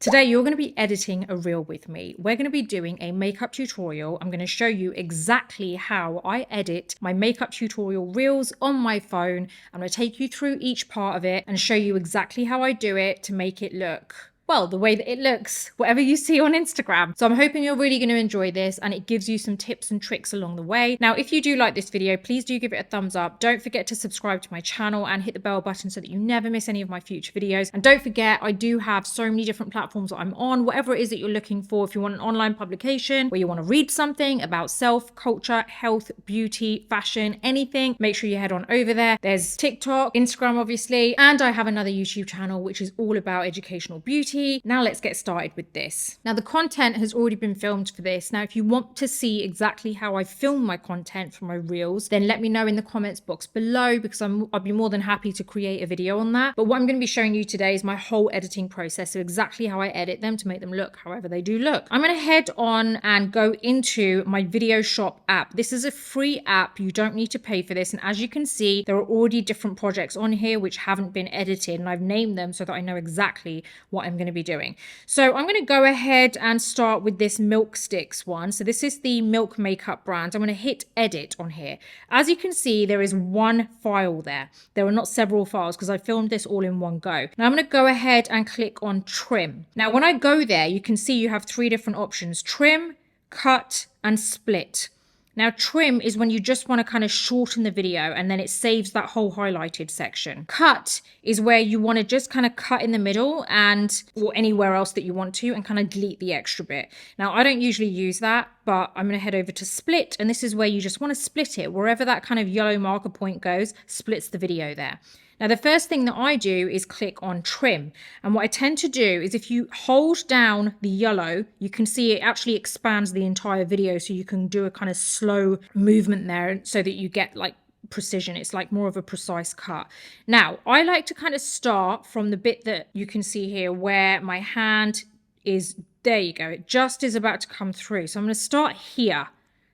Today, you're going to be editing a reel with me. We're going to be doing a makeup tutorial. I'm going to show you exactly how I edit my makeup tutorial reels on my phone. I'm going to take you through each part of it and show you exactly how I do it to make it look, well, the way that it looks, whatever you see on Instagram. So I'm hoping you're really going to enjoy this and it gives you some tips and tricks along the way. Now, if you do like this video, please do give it a thumbs up. Don't forget to subscribe to my channel and hit the bell button so that you never miss any of my future videos. And don't forget, I do have so many different platforms that I'm on, whatever it is that you're looking for. If you want an online publication where you want to read something about self, culture, health, beauty, fashion, anything, make sure you head on over there. There's TikTok, Instagram, obviously, and I have another YouTube channel, which is all about educational beauty. Now let's get started with this. Now the content has already been filmed for this. Now if you want to see exactly how I film my content for my reels, then let me know in the comments box below, because I'll be more than happy to create a video on that. But what I'm going to be showing you today is my whole editing process, so exactly how I edit them to make them look however they do look. I'm going to head on and go into my Video Shop app. This is a free app. You don't need to pay for this. And as you can see, there are already different projects on here which haven't been edited, and I've named them so that I know exactly what I'm going to be doing. So I'm going to go ahead and start with this Milk Sticks one. So this is the Milk makeup brand. I'm going to hit edit on here. As you can see, there is one file there. There are not several files because I filmed this all in one go. Now I'm going to go ahead and click on trim. Now when I go there, you can see you have three different options: trim, cut, and split. Now trim is when you just want to kind of shorten the video and then it saves that whole highlighted section. Cut is where you want to just kind of cut in the middle and or anywhere else that you want to and kind of delete the extra bit. Now I don't usually use that, but I'm going to head over to split, and this is where you just want to split it. Wherever that kind of yellow marker point goes, splits the video there. Now, the first thing that I do is click on trim. And what I tend to do is if you hold down the yellow, you can see it actually expands the entire video. So you can do a kind of slow movement there so that you get like precision. It's like more of a precise cut. Now, I like to kind of start from the bit that you can see here where my hand is. There you go. It just is about to come through. So I'm going to start here.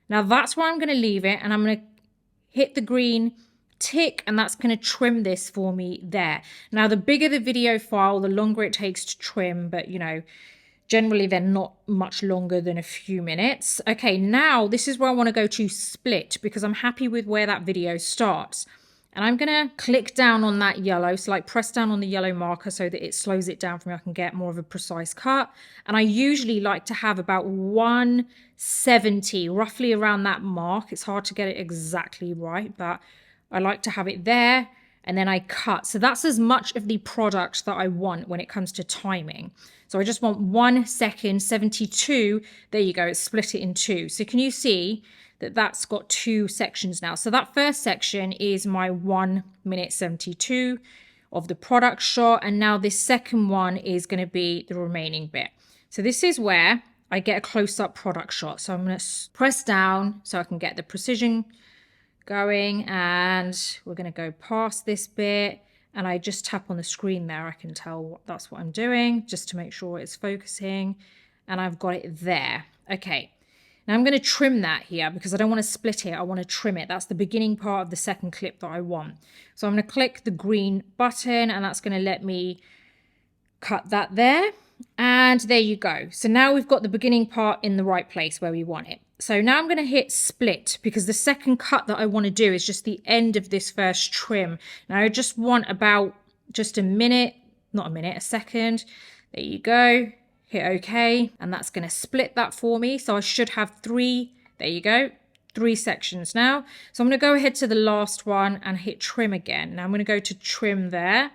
Now, that's where I'm going to leave it. And I'm going to hit the green tick, and that's going to trim this for me there. Now the bigger the video file, the longer it takes to trim, but you know, generally they're not much longer than a few minutes. Okay, now this is where I want to go to split, because I'm happy with where that video starts. And I'm going to click down on that yellow, so like press down on the yellow marker so that it slows it down for me. I can get more of a precise cut. And I usually like to have about 170, roughly around that mark. It's hard to get it exactly right, but I like to have it there, and then I cut. So that's as much of the product that I want when it comes to timing. So I just want 1 second, 72. There you go. It's split it in two. So can you see that that's got two sections now? So that first section is my 1 minute 72 of the product shot. And now this second one is going to be the remaining bit. So this is where I get a close-up product shot. So I'm going to press down so I can get the precision going, and we're going to go past this bit, and I just tap on the screen there. I can tell that's what I'm doing just to make sure it's focusing, and I've got it there. Okay, now I'm going to trim that here because I don't want to split it. I want to trim it. That's the beginning part of the second clip that I want. So I'm going to click the green button, and that's going to let me cut that there. And there you go. So now we've got the beginning part in the right place where we want it. So now I'm going to hit split, because the second cut that I want to do is just the end of this first trim. Now I just want about just a minute, not a minute, a second. There you go. Hit OK. And that's going to split that for me. So I should have three. There you go. 3 sections now. So I'm going to go ahead to the last one and hit trim again. Now I'm going to go to trim there.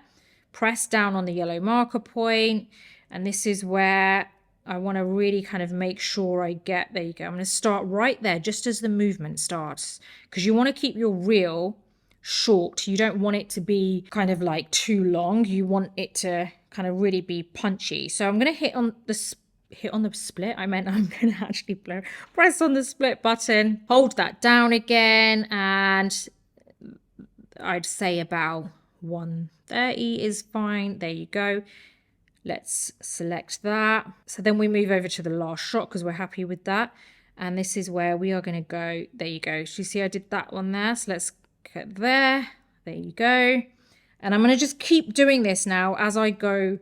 Press down on the yellow marker point. And this is where I want to really kind of make sure I get, there you go. I'm going to start right there just as the movement starts, because you want to keep your reel short. You don't want it to be kind of like too long. You want it to kind of really be punchy. So I'm going to hit on the split. I meant I'm going to actually press on the split button, hold that down again. And I'd say about 130 is fine. There you go. Let's select that. So then we move over to the last shot because we're happy with that. And this is where we are going to go. There you go. So you see I did that one there. So let's get there. There you go. And I'm going to just keep doing this now as I go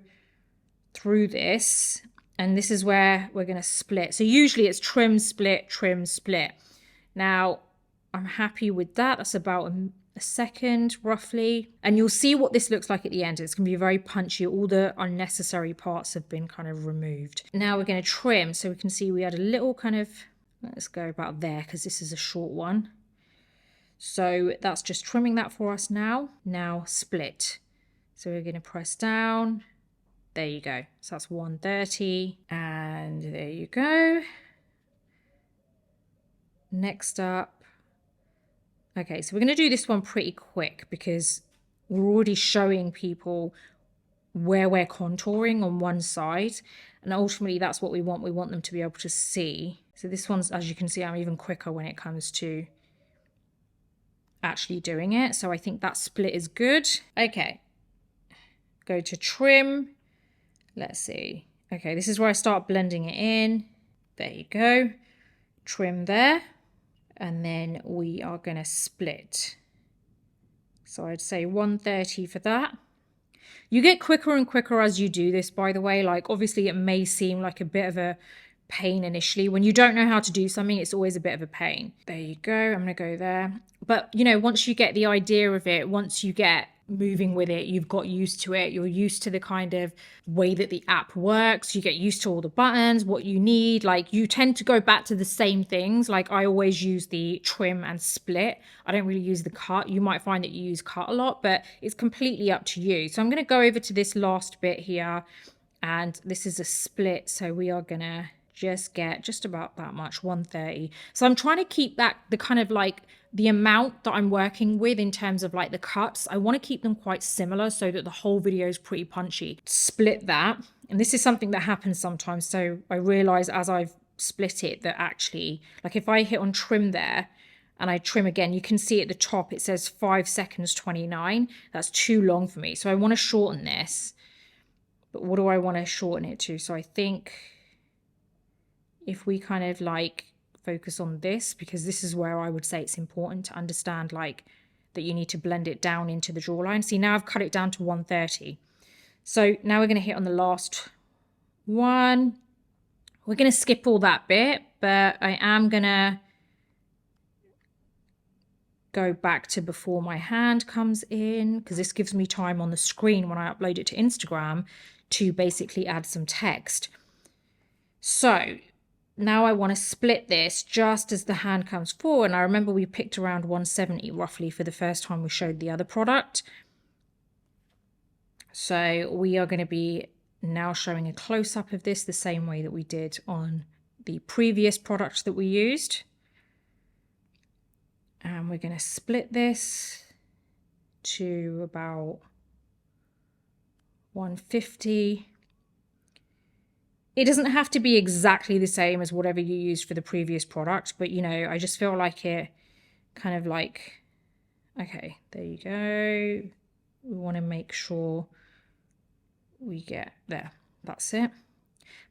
through this, and this is where we're going to split. So usually it's trim, split, trim, split. Now, I'm happy with that. That's about a second roughly. And you'll see what this looks like at the end. It's going to be very punchy. All the unnecessary parts have been kind of removed. Now we're going to trim. So we can see we had a little kind of, let's go about there because this is a short one. So that's just trimming that for us now. Now split. So we're going to press down. There you go. So that's 130. And there you go. Next up. Okay, so we're going to do this one pretty quick because we're already showing people where we're contouring on one side. And ultimately, that's what we want. We want them to be able to see. So this one's, as you can see, I'm even quicker when it comes to actually doing it. So I think that split is good. Okay, go to trim. Let's see. Okay, this is where I start blending it in. There you go. Trim there. And then we are going to split. So I'd say 130 for that. You get quicker and quicker as you do this, by the way. Like, obviously, it may seem like a bit of a pain initially. When you don't know how to do something, it's always a bit of a pain. There you go. I'm going to go there. But, you know, once you get the idea of it, once you get moving with it, you've got used to it, you're used to the kind of way that the app works, you get used to all the buttons, what you need, like you tend to go back to the same things. Like I always use the trim and split. I don't really use the cut. You might find that you use cut a lot, but it's completely up to you. So I'm going to go over to this last bit here, and this is a split, so we are going to just get just about that much, 130. So I'm trying to keep that the kind of like the amount that I'm working with in terms of like the cuts, I want to keep them quite similar so that the whole video is pretty punchy. Split that. And this is something that happens sometimes. So I realize as I've split it that actually, like if I hit on trim there and I trim again, you can see at the top, it says 5 seconds 29. That's too long for me. So I want to shorten this. But what do I want to shorten it to? So I think if we kind of like focus on this, because this is where I would say it's important to understand like that you need to blend it down into the jawline. See, now I've cut it down to 130. So now we're going to hit on the last one. We're going to skip all that bit, but I am going to go back to before my hand comes in, because this gives me time on the screen when I upload it to Instagram to basically add some text. So now I want to split this just as the hand comes forward. And I remember we picked around 170 roughly for the first time we showed the other product. So we are going to be now showing a close-up of this the same way that we did on the previous product that we used. And we're going to split this to about 150. It doesn't have to be exactly the same as whatever you used for the previous product, but you know, I just feel like it kind of like, okay, there you go. We want to make sure we get there. That's it.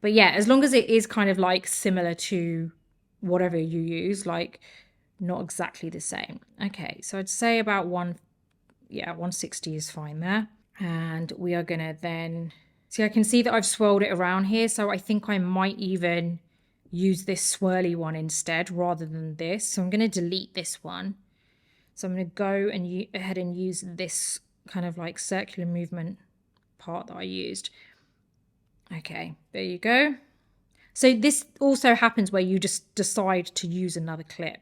But yeah, as long as it is kind of like similar to whatever you use, like not exactly the same. Okay, so I'd say about 160 is fine there. And we are going to then... See, I can see that I've swirled it around here, so I think I might even use this swirly one instead rather than this. So I'm going to delete this one. So I'm going to go and ahead and use this kind of like circular movement part that I used. Okay, there you go. So this also happens where you just decide to use another clip.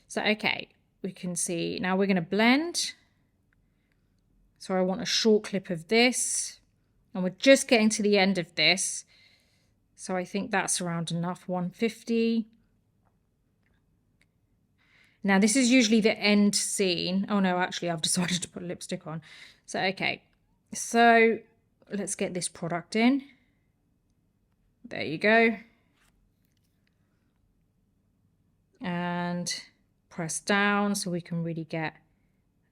So, okay, we can see now we're going to blend. So I want a short clip of this. And we're just getting to the end of this. So I think that's around enough, 150. Now this is usually the end scene. Oh no, actually I've decided to put lipstick on. So, okay. So let's get this product in. There you go. And press down so we can really get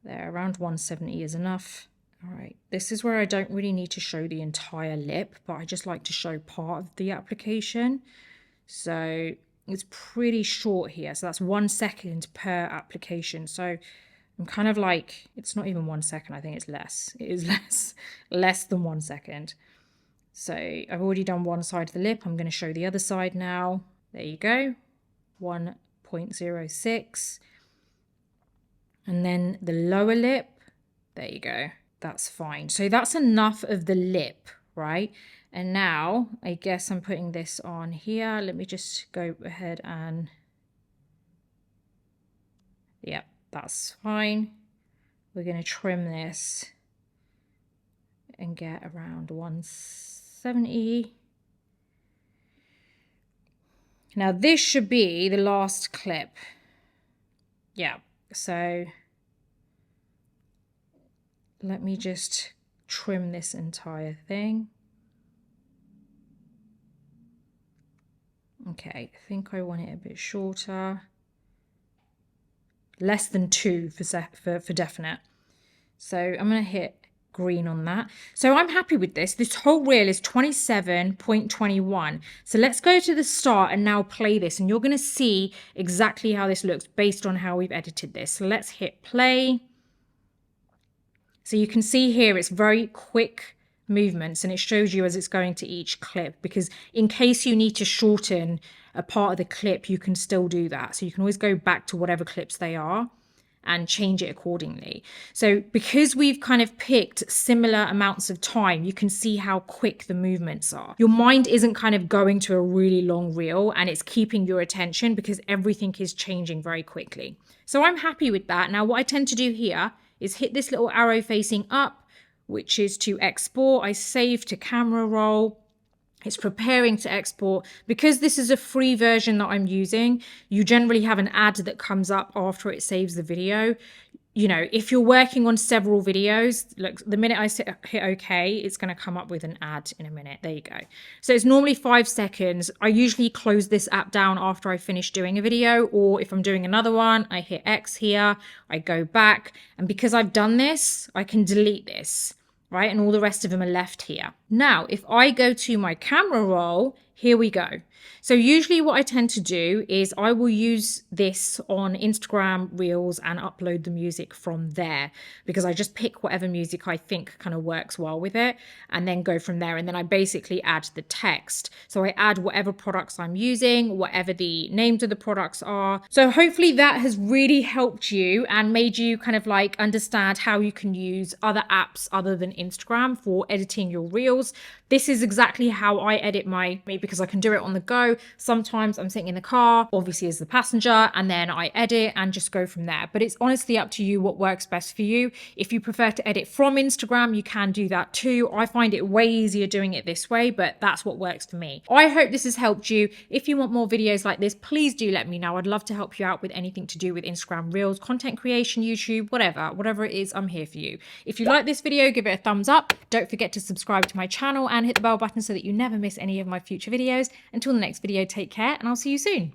there. Around 170 is enough. All right, this is where I don't really need to show the entire lip, but I just like to show part of the application. So it's pretty short here. So that's 1 second per application. So I'm kind of like, it's not even 1 second. I think it's less. It is less than 1 second. So I've already done one side of the lip. I'm going to show the other side now. There you go. 1.06. And then the lower lip. There you go. That's fine. So that's enough of the lip, right? And now I guess I'm putting this on here. Let me just go ahead and, yeah, that's fine. We're going to trim this and get around 170. Now this should be the last clip. Yeah, so let me just trim this entire thing. Okay, I think I want it a bit shorter. Less than 2 for definite. So I'm going to hit green on that. So I'm happy with this. This whole reel is 27.21. So let's go to the start and now play this, and you're going to see exactly how this looks based on how we've edited this. So let's hit play. So you can see here it's very quick movements, and it shows you as it's going to each clip, because in case you need to shorten a part of the clip, you can still do that. So you can always go back to whatever clips they are and change it accordingly. So because we've kind of picked similar amounts of time, you can see how quick the movements are. Your mind isn't kind of going to a really long reel, and it's keeping your attention because everything is changing very quickly. So I'm happy with that. Now what I tend to do here is hit this little arrow facing up, which is to export. I save to camera roll. It's preparing to export. Because this is a free version that I'm using, you generally have an ad that comes up after it saves the video. You know, if you're working on several videos, look, the minute I hit OK, it's going to come up with an ad in a minute. There you go. So it's normally 5 seconds. I usually close this app down after I finish doing a video, or if I'm doing another one, I hit X here, I go back. And because I've done this, I can delete this, right? And all the rest of them are left here. Now, if I go to my camera roll, here we go. So usually what I tend to do is I will use this on Instagram Reels and upload the music from there, because I just pick whatever music I think kind of works well with it and then go from there. And then I basically add the text. So I add whatever products I'm using, whatever the names of the products are. So hopefully that has really helped you and made you kind of like understand how you can use other apps other than Instagram for editing your Reels. This is exactly how I edit my, because I can do it on the go. Sometimes I'm sitting in the car, obviously as the passenger, and then I edit and just go from there. But it's honestly up to you what works best for you. If you prefer to edit from Instagram, you can do that too. I find it way easier doing it this way, but that's what works for me. I hope this has helped you. If you want more videos like this, please do let me know. I'd love to help you out with anything to do with Instagram Reels, content creation, YouTube, whatever it is, I'm here for you. If you like this video, give it a thumbs up. Don't forget to subscribe to my channel and hit the bell button so that you never miss any of my future videos. Until the next video, take care, and I'll see you soon.